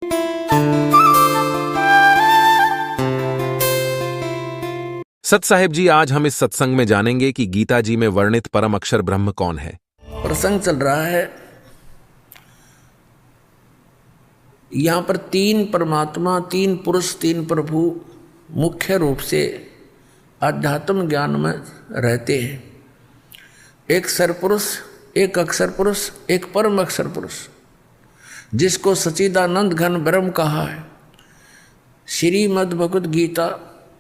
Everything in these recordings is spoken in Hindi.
सत साहेब जी, आज हम इस सत्संग में जानेंगे कि गीता जी में वर्णित परम अक्षर ब्रह्म कौन है। प्रसंग चल रहा है, यहां पर तीन परमात्मा, तीन पुरुष, तीन प्रभु मुख्य रूप से आध्यात्म ज्ञान में रहते हैं। एक सरपुरुष, एक अक्षर पुरुष, एक परम अक्षर पुरुष, जिसको सच्चिदानंद घन ब्रह्म कहा है। श्रीमद् भगवद गीता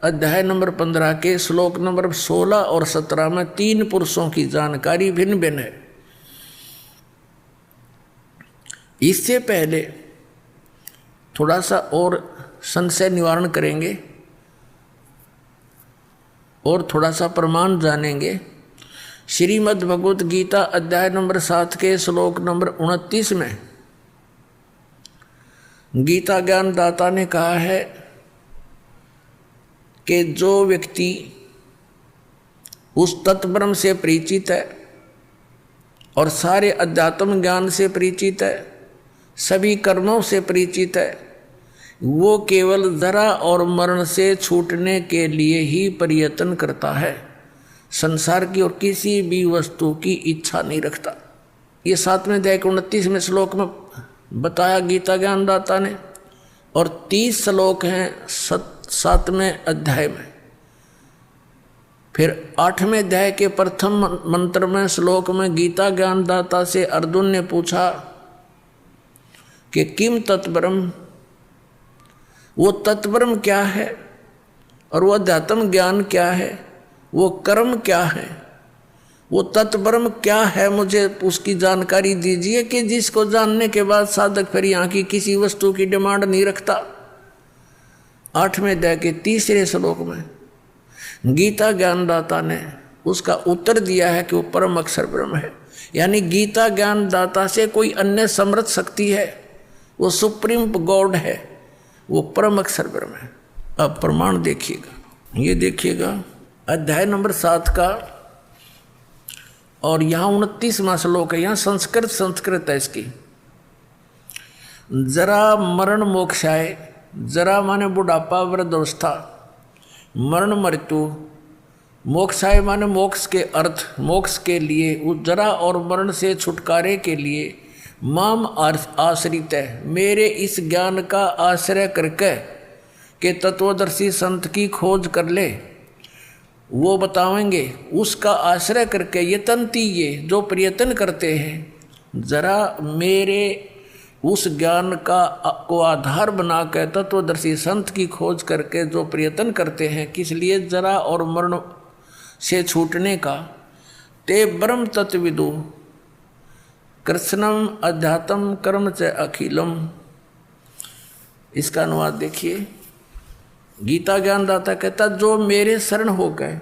अध्याय नंबर 15 के श्लोक नंबर 16 और 17 में तीन पुरुषों की जानकारी भिन्न भिन्न है। इससे पहले थोड़ा सा और संशय निवारण करेंगे और थोड़ा सा प्रमाण जानेंगे। श्रीमद् भगवद गीता अध्याय नंबर 7 के श्लोक नंबर 29 में गीता ज्ञान दाता ने कहा है कि जो व्यक्ति उस तत्ब्रह्म से परिचित है और सारे अध्यात्म ज्ञान से परिचित है, सभी कर्मों से परिचित है, वो केवल जरा और मरण से छूटने के लिए ही प्रयत्न करता है, संसार की और किसी भी वस्तु की इच्छा नहीं रखता। ये 7वें अध्याय के 29वें श्लोक में बताया गीता ज्ञानदाता ने, और 30 श्लोक हैं 7वें अध्याय में। फिर 8वें अध्याय के प्रथम मंत्र में श्लोक में गीता ज्ञानदाता से अर्जुन ने पूछा कि किम तत्ब्रह्म, वो तत्ब्रह्म क्या है और वो अध्यात्म ज्ञान क्या है, वो कर्म क्या है, वो तत्ब्रह्म क्या है, मुझे उसकी जानकारी दीजिए कि जिसको जानने के बाद साधक फिर यहाँ की किसी वस्तु की डिमांड नहीं रखता। 8वें अध्याय के 3 श्लोक में गीता ज्ञानदाता ने उसका उत्तर दिया है कि वो परम अक्षर ब्रह्म है। यानी गीता ज्ञानदाता से कोई अन्य समर्थ शक्ति है, वो सुप्रीम गॉड है, वो परम अक्षर ब्रह्म है। अब प्रमाण देखिएगा, ये देखिएगा अध्याय नंबर 7 का, और यहाँ 29वां श्लोक है। यहाँ संस्कृत है इसकी। जरा मरण मोक्षाय, जरा माने बुढ़ापा वृद्धावस्था, मरण मृत्यु, मोक्षाय माने मोक्ष के अर्थ, मोक्ष के लिए, उस जरा और मरण से छुटकारे के लिए माम आश्रित है, मेरे इस ज्ञान का आश्रय करके के तत्वदर्शी संत की खोज कर ले, वो बतावेंगे। उसका आश्रय करके यतनती, ये जो प्रयत्न करते हैं, जरा मेरे उस ज्ञान का को आधार बनाकर तत्वदर्शी संत की खोज करके जो प्रयत्न करते हैं, किस लिए, जरा और मरण से छूटने का, ते ब्रह्म तत्विदु कृष्णम अध्यात्म कर्म च अखिलम। इसका अनुवाद देखिए। गीता ज्ञानदाता कहता जो मेरे शरण हो गए,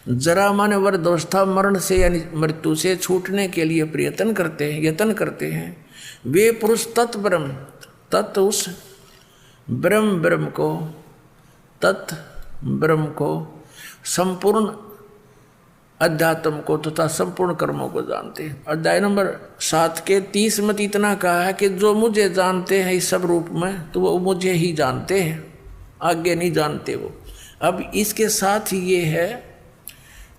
जरा माने वृद्धावस्था, मरण से यानी मृत्यु से छूटने के लिए प्रयत्न करते हैं, यत्न करते हैं, वे पुरुष तत् ब्रह्म, तत् उस ब्रह्म को, तत् ब्रह्म को, संपूर्ण अध्यात्म को तथा संपूर्ण कर्मों को जानते हैं। अध्याय नंबर 7 के 30 में इतना कहा है कि जो मुझे जानते हैं इस सब रूप में, तो वो मुझे ही जानते हैं, आगे नहीं जानते वो। अब इसके साथ ही ये है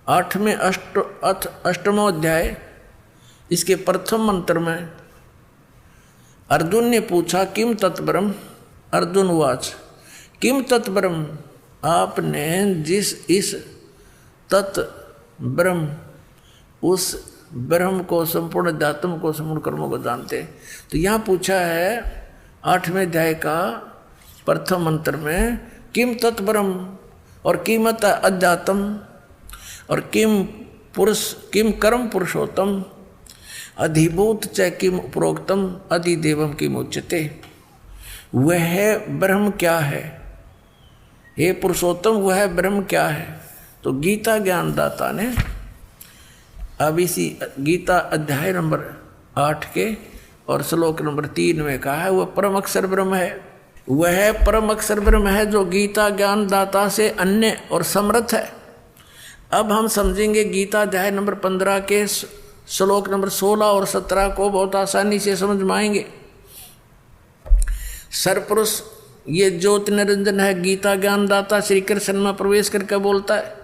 8वें अष्टमो अध्याय, इसके प्रथम मंत्र में अर्जुन ने पूछा किम तत्ब्रह्म, अर्जुन वाच किम तत्ब्रह्म, आपने जिस इस तत् ब्रह्म, उस ब्रह्म को, संपूर्ण अध्यात्म को, संपूर्ण कर्मों को जानते। तो यहाँ पूछा है 8वें अध्याय का प्रथम मंत्र में किम तत्ब्रह्म, और कीमत अध्यात्म, और किम पुरुष, किम कर्म पुरुषोत्तम, अधिभूत च किम प्रोक्तम, अधिदेवम किम उच्यते। वह ब्रह्म क्या है, हे पुरुषोत्तम, वह ब्रह्म क्या है। तो गीता ज्ञानदाता ने अब इसी गीता अध्याय नंबर 8 के और श्लोक नंबर 3 में कहा है वह परम अक्षर ब्रह्म है। वह परम अक्षर ब्रह्म है जो गीता ज्ञानदाता से अन्य और समर्थ है। अब हम समझेंगे गीता अध्याय नंबर 15 के श्लोक नंबर 16 और 17 को बहुत आसानी से समझ में आएंगे। सरपुरुष ये ज्योति निरंजन है, गीता ज्ञानदाता श्री कृष्ण में प्रवेश करके बोलता है।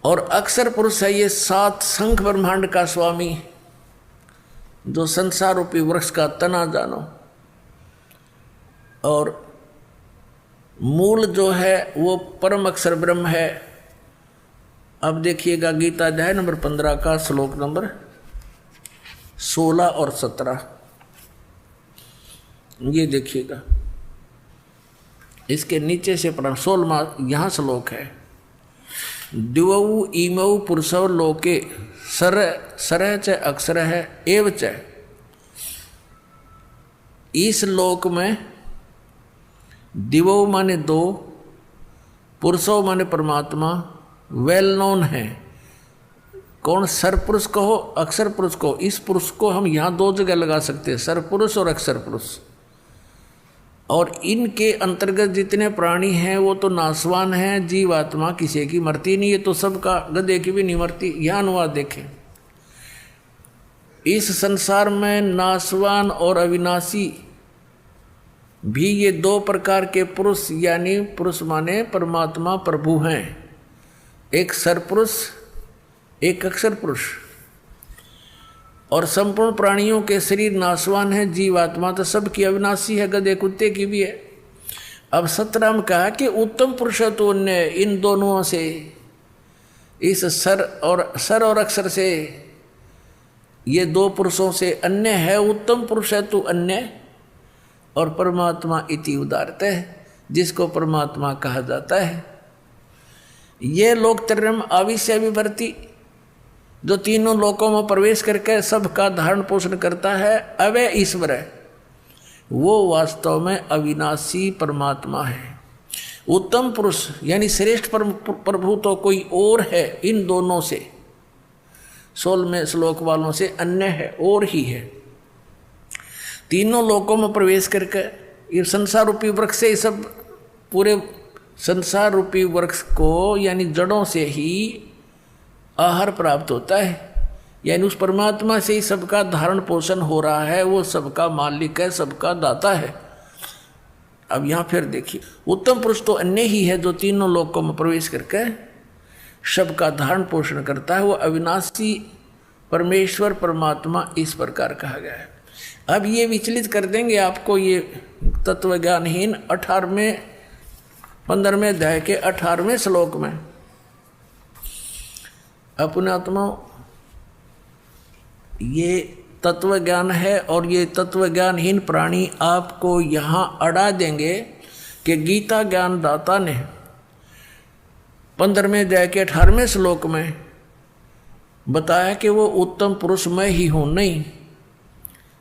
और अक्षर पुरुष है ये सात शंख ब्रह्मांड का स्वामी, जो संसार रूपी वृक्ष का तना जानो। और मूल जो है वो परम अक्षर ब्रह्म है। अब देखिएगा गीता अध्याय नंबर 15 का श्लोक नंबर 16 और 17, ये देखिएगा। इसके नीचे से 16वां यहाँ श्लोक है। दिवौ इमौ पुरुषौ लोके सर च अक्षर है एव च। इस लोक में दिवौ माने दो, पुरुषों माने परमात्मा वेल नोन है। कौन? सरपुरुष कहो अक्षर पुरुष कहो। इस पुरुष को हम यहाँ दो जगह लगा सकते हैं, सरपुरुष और अक्षर पुरुष। और इनके अंतर्गत जितने प्राणी हैं वो तो नासवान हैं, जीवात्मा किसी की मरती नहीं है, तो सबका गधे की भी नहीं मरती। यह अनुवाद देखें। इस संसार में नासवान और अविनाशी भी ये दो प्रकार के पुरुष, यानी पुरुष माने परमात्मा प्रभु हैं। एक सरपुरुष, एक अक्षर पुरुष। और संपूर्ण प्राणियों के शरीर नासवान है, जीवात्मा तो सबकी अविनाशी है, गधे कुत्ते की भी है। अब 17 में कहा कि उत्तम पुरुष तो अन्य, इन दोनों से, इस सर और अक्षर से, ये दो पुरुषों से अन्य है। उत्तम पुरुष है तो अन्य, और परमात्मा इति उदारते है, जिसको परमात्मा कहा जाता है। ये लोकत्रयम् आविश्य विभर्ति, जो तीनों लोकों में प्रवेश करके सबका धारण पोषण करता है, अवय ईश्वर है, वो वास्तव में अविनाशी परमात्मा है। उत्तम पुरुष यानी श्रेष्ठ प्रभु तो कोई और है, इन दोनों से, 16वें श्लोक वालों से अन्य है, और ही है। तीनों लोकों में प्रवेश करके ये संसार रूपी वृक्ष से, सब पूरे संसार रूपी वृक्ष को यानी जड़ों से ही आहार प्राप्त होता है, यानी उस परमात्मा से ही सबका धारण पोषण हो रहा है। वो सबका मालिक है, सबका दाता है। अब यहाँ फिर देखिए, उत्तम पुरुष तो अन्य ही है, जो तीनों लोकों में प्रवेश करके सबका धारण पोषण करता है। वो अविनाशी परमेश्वर परमात्मा इस प्रकार कहा गया है। अब ये विचलित कर देंगे आपको ये तत्वज्ञानहीन 15वें अध्याय के 18वें श्लोक में। अपने आत्मा ये तत्वज्ञान है, और ये तत्वज्ञानहीन प्राणी आपको यहाँ अड़ा देंगे कि गीता ज्ञानदाता ने 15वें अध्याय के 18वें श्लोक में बताया कि वो उत्तम पुरुष मैं ही हूँ। नहीं,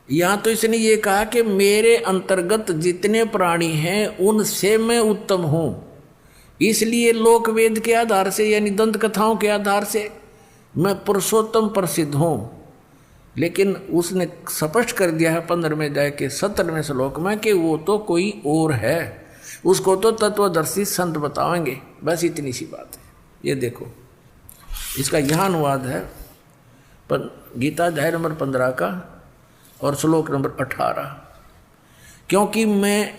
यहाँ तो इसने ये कहा कि मेरे अंतर्गत जितने प्राणी हैं उनसे मैं उत्तम हूँ। इसलिए लोक वेद के आधार से यानी दंत कथाओं के आधार से मैं पुरुषोत्तम प्रसिद्ध हूँ। लेकिन उसने स्पष्ट कर दिया है 15वें अध्याय के 17वें श्लोक में कि वो तो कोई और है, उसको तो तत्वदर्शी संत बताएंगे। बस इतनी सी बात है। ये देखो, इसका यहाँ अनुवाद है गीता अध्याय नंबर 15 का और श्लोक नंबर 18। क्योंकि मैं,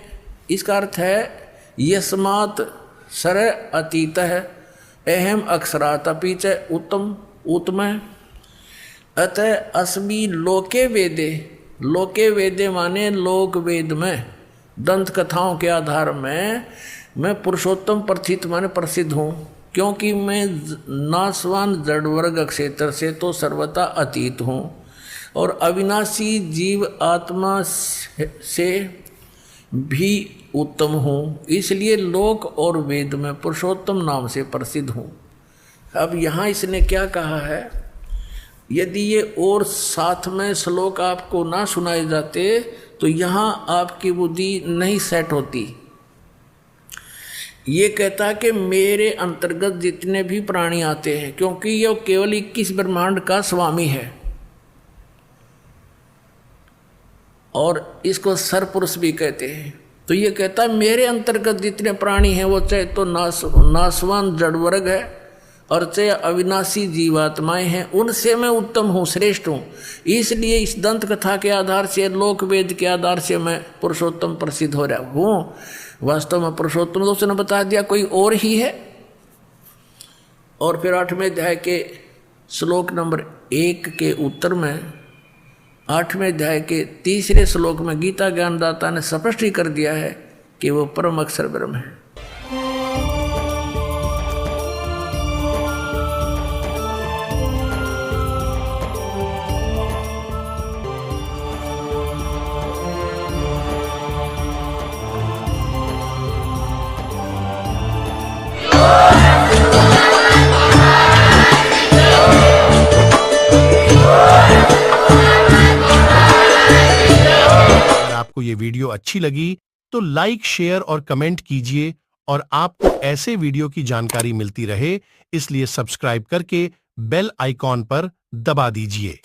इसका अर्थ है यस्मात् सर अतीत है अहम अक्षरातपि च उत्तम उत्तम अतः अस्मि लोके वेदे। लोके वेदे माने लोक वेद में दंत कथाओं के आधार में मैं पुरुषोत्तम प्रथित माने प्रसिद्ध हूँ। क्योंकि मैं नासवान जड़ वर्ग क्षेत्र से तो सर्वथा अतीत हूँ और अविनाशी जीव आत्मा से भी उत्तम हूँ, इसलिए लोक और वेद में पुरुषोत्तम नाम से प्रसिद्ध हूँ। अब यहाँ इसने क्या कहा है, यदि ये और साथ में श्लोक आपको ना सुनाए जाते तो यहाँ आपकी बुद्धि नहीं सेट होती। ये कहता कि मेरे अंतर्गत जितने भी प्राणी आते हैं, क्योंकि ये केवल 21 ब्रह्मांड का स्वामी है और इसको सरपुरुष भी कहते हैं। तो ये कहता मेरे अंतर्गत जितने प्राणी हैं वो चाहे तो नासवान जड़ वर्ग है और चाहे अविनाशी जीवात्माएं हैं, उनसे मैं उत्तम हूँ, श्रेष्ठ हूँ। इसलिए इस दंत कथा के आधार से, लोक वेद के आधार से मैं पुरुषोत्तम प्रसिद्ध हो रहा हूँ। वास्तव में पुरुषोत्तम तो उसने बता दिया कोई और ही है। और फिर 8वें अध्याय के श्लोक नंबर 1 के उत्तर में, 8वें अध्याय के 3 श्लोक में गीता ज्ञानदाता ने स्पष्ट ही कर दिया है कि वो परम अक्षर ब्रह्म है। आपको ये वीडियो अच्छी लगी तो लाइक, शेयर और कमेंट कीजिए, और आपको ऐसे वीडियो की जानकारी मिलती रहे इसलिए सब्सक्राइब करके बेल आइकॉन पर दबा दीजिए।